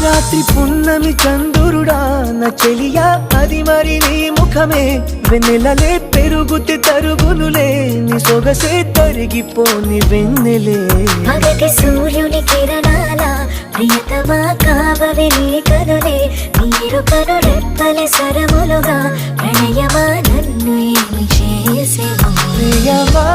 రాత్రి పున్నమి చంద్రుడా నా చెలియా అది మరి నీ ముఖమే వెన్నెలలే పెరుగుతే తరుగునులే నీ సొగసే తరిగిపోని వెన్నెలే పగటి సూర్యుని కిరణాల ప్రియతమా కావవి నీ కనులే నీరు కను రెప్పలే సరములుగా ప్రణయమా నన్ను ఏమి చేసేవా ప్రియమా